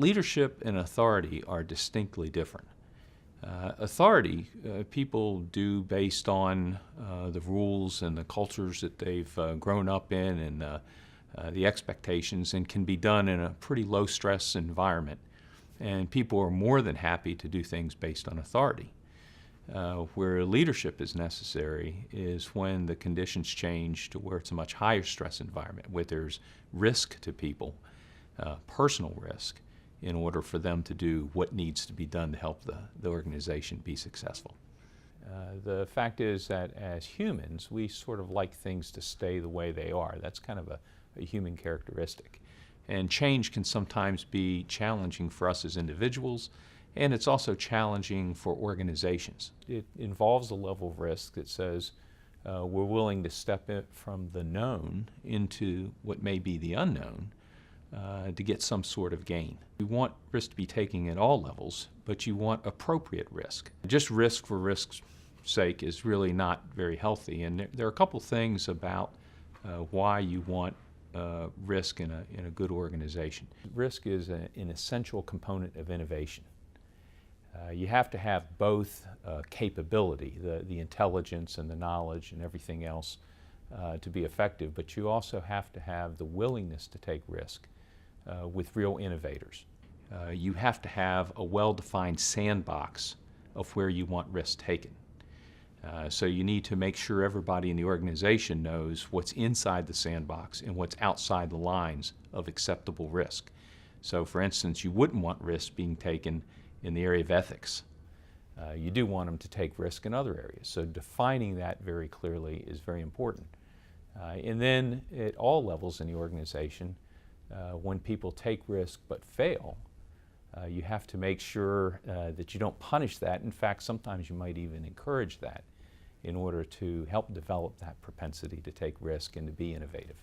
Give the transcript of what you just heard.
Leadership and authority are distinctly different. Authority, people do based on the rules and the cultures that they've grown up in and the expectations, and can be done in a pretty low-stress environment. And people are more than happy to do things based on authority. Where leadership is necessary is when the conditions change to where it's a much higher stress environment, where there's risk to people, personal risk, in order for them to do what needs to be done to help the organization be successful. The fact is that as humans, we sort of like things to stay the way they are. That's kind of a human characteristic. And change can sometimes be challenging for us as individuals, and it's also challenging for organizations. It involves a level of risk that says we're willing to step it from the known into what may be the unknown to get some sort of gain. You want risk to be taken at all levels, but you want appropriate risk. Just risk for risk's sake is really not very healthy, and there are a couple things about why you want risk in a good organization. Risk is an essential component of innovation. You have to have both capability, the intelligence and the knowledge and everything else to be effective, but you also have to have the willingness to take risk with real innovators. You have to have a well-defined sandbox of where you want risk taken. So you need to make sure everybody in the organization knows what's inside the sandbox and what's outside the lines of acceptable risk. So for instance, you wouldn't want risk being taken in the area of ethics. You do want them to take risk in other areas. So defining that very clearly is very important. And then at all levels in the organization, when people take risk but fail, you have to make sure that you don't punish that. In fact, sometimes you might even encourage that in order to help develop that propensity to take risk and to be innovative.